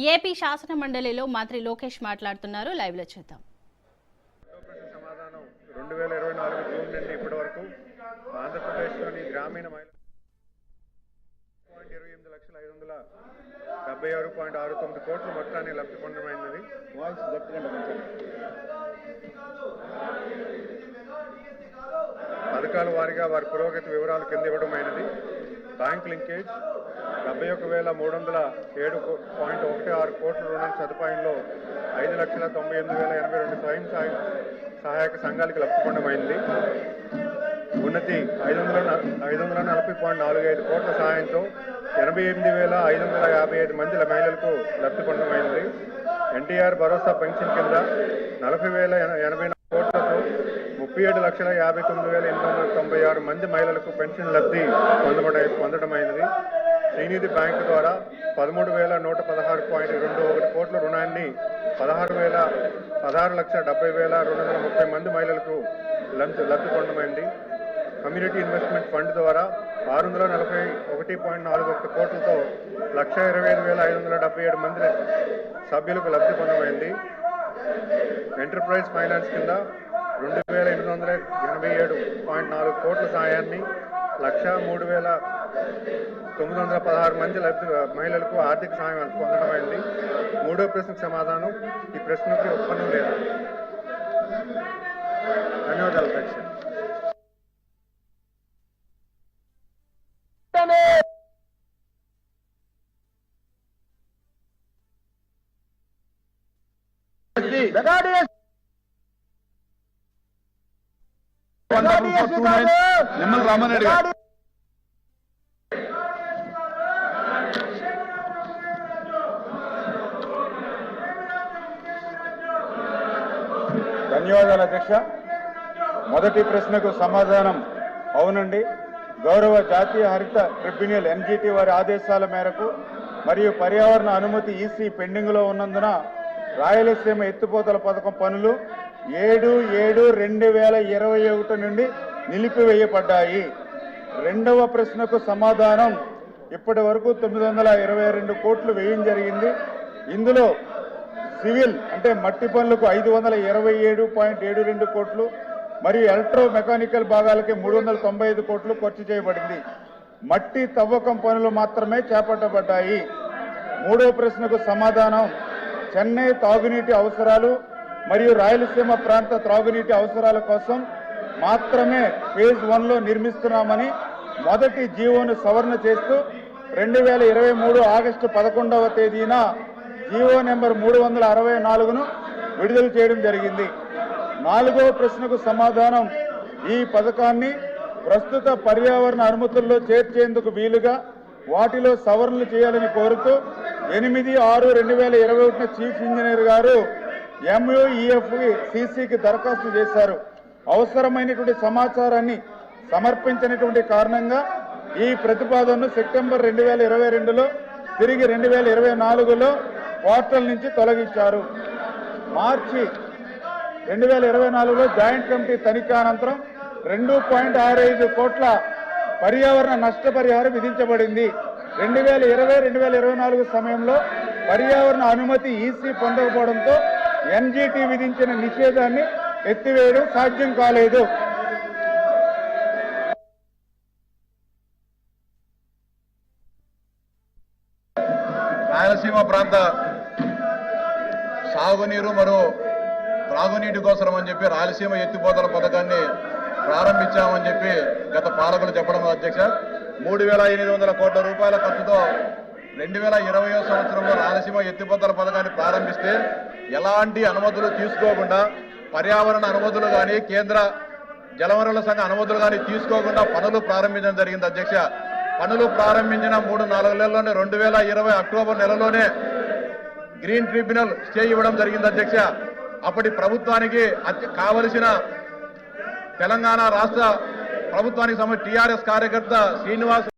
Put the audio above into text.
AP శాసన మండలిలో మంత్రి లోకేష్ మాట్లాడుతున్నారు. లైవ్ లో చూద్దాం. సమాధానం 2024 జూన్ నుండి ఇప్పటి వరకు ఆంధ్రప్రదేశ్లోని గ్రామీణ మహిళలు 28,576.69 కోట్ల మొత్తాన్ని లబ్ధి పొందమైనది. పథకాల వారీగా వారి పురోగతి వివరాలు కింద ఇవ్వడమైనది. బ్యాంక్ లింకేజ్ 71,307.16 కోట్ల రుణం సదుపాయంలో 5,98,082 స్వయం సహాయక సంఘాలకు లబ్ధి పొందమైంది. ఉన్నతి 540.45 కోట్ల సహాయంతో 88,555 మంది మహిళలకు లబ్ధి పొందమైంది. ఎన్టీఆర్ భరోసా పెన్షన్ కింద 40,084 కోట్లతో 37,59,896 మంది మహిళలకు పెన్షన్ లబ్ధి పొందడమైనది. శ్రీనిధి బ్యాంకు ద్వారా 13,116.21 కోట్ల రుణాన్ని 16,70,230 మంది మహిళలకు లబ్ధి పొందమైంది. కమ్యూనిటీ ఇన్వెస్ట్మెంట్ ఫండ్ ద్వారా 641.41 కోట్లతో 1,25,577 మంది సభ్యులకు లబ్ధి పొందమైంది. ఎంటర్ప్రైజ్ ఫైనాన్స్ కింద 2,887.4 కోట్ల సాయాన్ని 1,03,916 మంది మహిళలకు ఆర్థిక సహాయం పొందడమైంది. మూడో ప్రశ్నకు సమాధానం ఈ ప్రశ్నకి ఉత్పన్నం లేదు. ధన్యవాదాలు అధ్యక్ష. నిమ్మల రామారెడ్డి గారు ధన్యవాదాలు అధ్యక్ష. మొదటి ప్రశ్నకు సమాధానం అవునండి. గౌరవ జాతీయ హరిత ట్రిబ్యునల్ ఎన్జిటి వారి ఆదేశాల మేరకు మరియు పర్యావరణ అనుమతి ఈసీ పెండింగ్లో ఉన్నందున రాయలసీమ ఎత్తిపోతల పథకం పనులు 7/7/2021 నుండి నిలిపివేయబడ్డాయి. రెండవ ప్రశ్నకు సమాధానం ఇప్పటి వరకు 922 కోట్లు వ్యయం జరిగింది. ఇందులో సివిల్ అంటే మట్టి పనులకు 527.72 కోట్లు మరియు ఎలక్ట్రో మెకానికల్ భాగాలకి 395 కోట్లు ఖర్చు చేయబడింది. మట్టి తవ్వకం పనులు మాత్రమే చేపట్టబడ్డాయి. మూడో ప్రశ్నకు సమాధానం చెన్నై తాగునీటి అవసరాలు మరియు రాయలసీమ ప్రాంత త్రాగునీటి అవసరాల కోసం మాత్రమే ఫేజ్ 1లో నిర్మిస్తున్నామని మొదటి జీవోను సవరణ చేస్తూ 2023 ఆగస్టు 11వ తేదీన జీవో నెంబర్ 364ను విడుదల చేయడం జరిగింది. నాలుగవ ప్రశ్నకు సమాధానం ఈ పథకాన్ని ప్రస్తుత పర్యావరణ అనుమతుల్లో చేర్చేందుకు వీలుగా వాటిలో సవరణలు చేయాలని కోరుతూ 8/6/2021 చీఫ్ ఇంజనీర్ గారు MUEFCCకి దరఖాస్తు చేశారు. అవసరమైనటువంటి సమాచారాన్ని సమర్పించినటువంటి కారణంగా ఈ ప్రతిపాదనను సెప్టెంబర్ 2022లో తిరిగి 2024లో పోర్టల్ నుంచి తొలగించారు. మార్చి 2024లో జాయింట్ కమిటీ తనిఖీ అనంతరం 2.65 కోట్ల పర్యావరణ నష్టపరిహారం విధించబడింది. 2020-2024 సమయంలో పర్యావరణ అనుమతి ఈసీ పొందకపోవడంతో ఎన్జిటి విధించిన నిషేధాన్ని ఎత్తివేయడం సాధ్యం కాలేదు. రాయలసీమ ప్రాంత సాగునీరు మరియు త్రాగునీటి కోసం అని చెప్పి రాయలసీమ ఎత్తిపోతల పథకాన్ని ప్రారంభించామని చెప్పి గత పాలకులు చెప్పడం అధ్యక్ష. 3,800 కోట్ల రూపాయల ఖర్చుతో 2020 సంవత్సరంలో రాయలసీమ ఎత్తిపోతల పథకాన్ని ప్రారంభిస్తే ఎలాంటి అనుమతులు తీసుకోకుండా పర్యావరణ అనుమతులు కానీ కేంద్ర జలవనరుల సంఘ అనుమతులు కానీ తీసుకోకుండా పనులు ప్రారంభించడం జరిగింది అధ్యక్ష. పనులు ప్రారంభించిన 3-4 నెలల్లోనే 2020 అక్టోబర్ నెలలోనే గ్రీన్ ట్రిబ్యునల్ స్టే ఇవ్వడం జరిగింది అధ్యక్ష. అప్పటి ప్రభుత్వానికి కావలసిన తెలంగాణ రాష్ట్ర ప్రభుత్వానికి సంబంధించిన టీఆర్ఎస్ కార్యకర్త శ్రీనివాస్